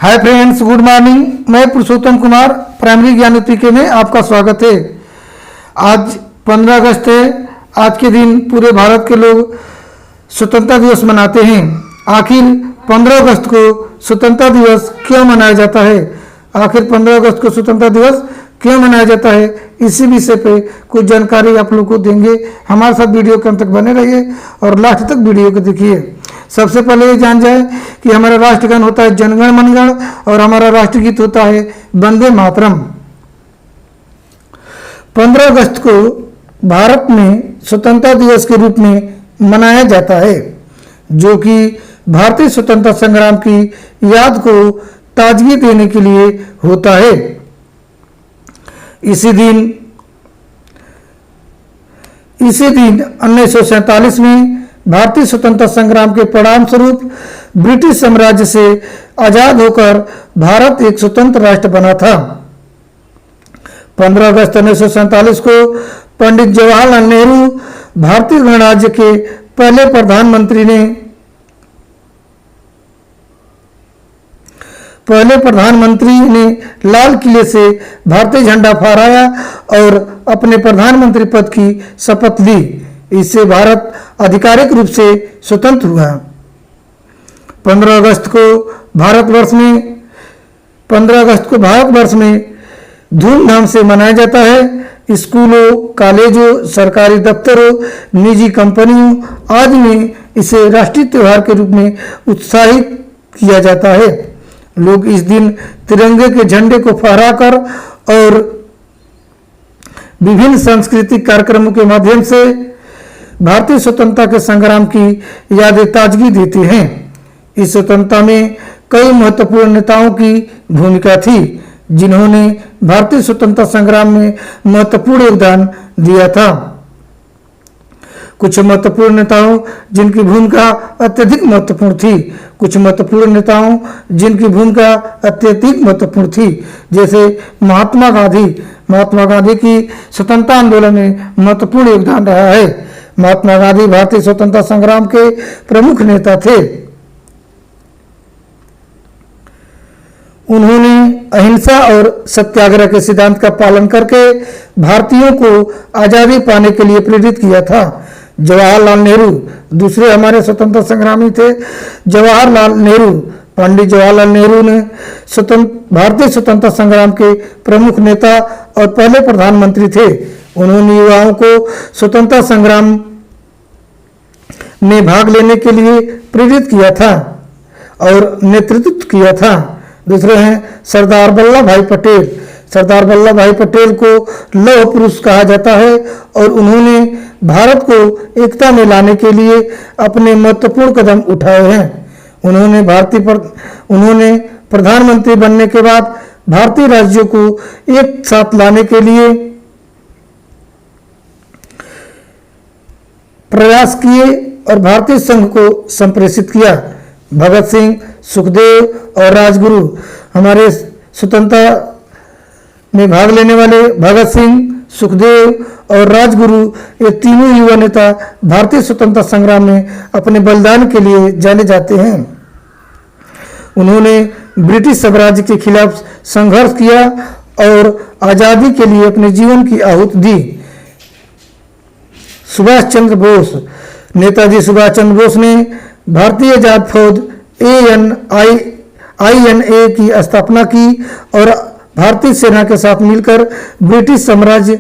Hi friends, good morning. मैं पुरुषोत्तम Kumar primary ज्ञान तरीके में आपका स्वागत है। आज 15 अगस्त है। आज के दिन पूरे भारत के लोग स्वतंत्रता दिवस मनाते हैं। आखिर 15 अगस्त को स्वतंत्रता दिवस क्यों मनाया जाता है? आखिर 15 अगस्त को स्वतंत्रता दिवस क्यों मनाया जाता है, इसी विषय पे कुछ जानकारी आप लोगों को देंगे। हमारे साथ वीडियो के अंत तक बने रहिए और लास्ट तक वीडियो को देखिए। सबसे पहले ये जान जाए कि हमारा राष्ट्रगान होता है जनगण मनगण और हमारा राष्ट्रगीत होता है वंदे मातरम। 15 अगस्त को भारत में स्वतंत्रता दिवस के रूप में मनाया जाता है, जो कि भारतीय स्वतंत्रता संग्राम की याद को ताजगी देने के लिए होता है। इसी दिन 1947 में भारतीय स्वतंत्रता संग्राम के परिणाम स्वरूप ब्रिटिश साम्राज्य से आजाद होकर भारत एक स्वतंत्र राष्ट्र बना था। 15 अगस्त 1947 को पंडित जवाहरलाल नेहरू भारतीय गणराज्य के पहले प्रधानमंत्री ने लाल किले से भारतीय झंडा फहराया और अपने प्रधानमंत्री पद की शपथ ली। इससे भारत आधिकारिक रूप से स्वतंत्र हुआ। 15 अगस्त को भारतवर्ष में धूमधाम से मनाया जाता है। स्कूलों, कॉलेजों, सरकारी दफ्तरों, निजी कंपनियों आदि में इसे राष्ट्रीय त्योहार के रूप में उत्साहित किया जाता है। लोग इस दिन तिरंगे के झंडे को फहराकर और विभिन्न सांस्कृतिक कार्यक्रमों के माध्यम से भारतीय स्वतंत्रता के संग्राम की यादें ताजगी देते हैं। इस स्वतंत्रता में कई महत्वपूर्ण नेताओं की भूमिका थी, जिन्होंने भारतीय स्वतंत्रता संग्राम में महत्वपूर्ण योगदान दिया था। कुछ महत्वपूर्ण नेताओं जिनकी भूमिका अत्यधिक महत्वपूर्ण थी, जैसे महात्मा गांधी की स्वतंत्रता आंदोलन में महत्वपूर्ण योगदान रहा है। महात्मा गांधी भारतीय स्वतंत्रता संग्राम के प्रमुख नेता थे। उन्होंने अहिंसा और सत्याग्रह के सिद्धांत का पालन करके भारतीयों को आजादी पाने के लिए प्रेरित किया था। जवाहरलाल नेहरू दूसरे हमारे स्वतंत्रता संग्रामी थे। पंडित जवाहरलाल नेहरू ने भारतीय स्वतंत्रता संग्राम के प्रमुख नेता और पहले प्रधानमंत्री थे। उन्होंने युवाओं को स्वतंत्रता संग्राम में भाग लेने के लिए प्रेरित किया था और नेतृत्व किया था। दूसरे हैं सरदार वल्लभ भाई पटेल को लौह पुरुष कहा जाता है और उन्होंने भारत को एकता में लाने के लिए अपने महत्वपूर्ण कदम उठाए हैं। उन्होंने प्रधानमंत्री बनने के बाद भारतीय राज्यों को एक साथ लाने के लिए प्रयास किए और भारतीय संघ को संप्रेषित किया। भगत सिंह, सुखदेव और राजगुरु, हमारे स्वतंत्रता में भाग लेने वाले भगत सिंह, सुखदेव और राजगुरु, ये तीनों युवा नेता भारतीय स्वतंत्रता संग्राम में अपने बलिदान के लिए जाने जाते हैं। उन्होंने ब्रिटिश साम्राज्य के खिलाफ संघर्ष किया और आजादी के लिए अपने जीवन की आहुति दी। नेताजी सुभाष चंद्र बोस ने भारतीय आजाद फौज ANIA की स्थापना की और भारतीय सेना के साथ मिलकर ब्रिटिश साम्राज्य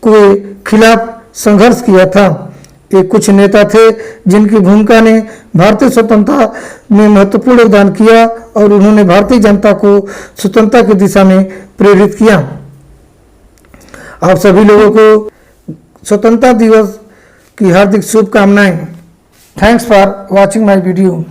के खिलाफ संघर्ष किया था। ये कुछ नेता थे जिनकी भूमिका ने भारतीय स्वतंत्रता में महत्वपूर्ण योगदान किया और उन्होंने भारतीय जनता को स्वतंत्रता की दिशा में प्रेरित किया। आप सभी लोगों को स्वतंत्रता दिवस की हार्दिक शुभकामनाएं। Thanks for watching my video.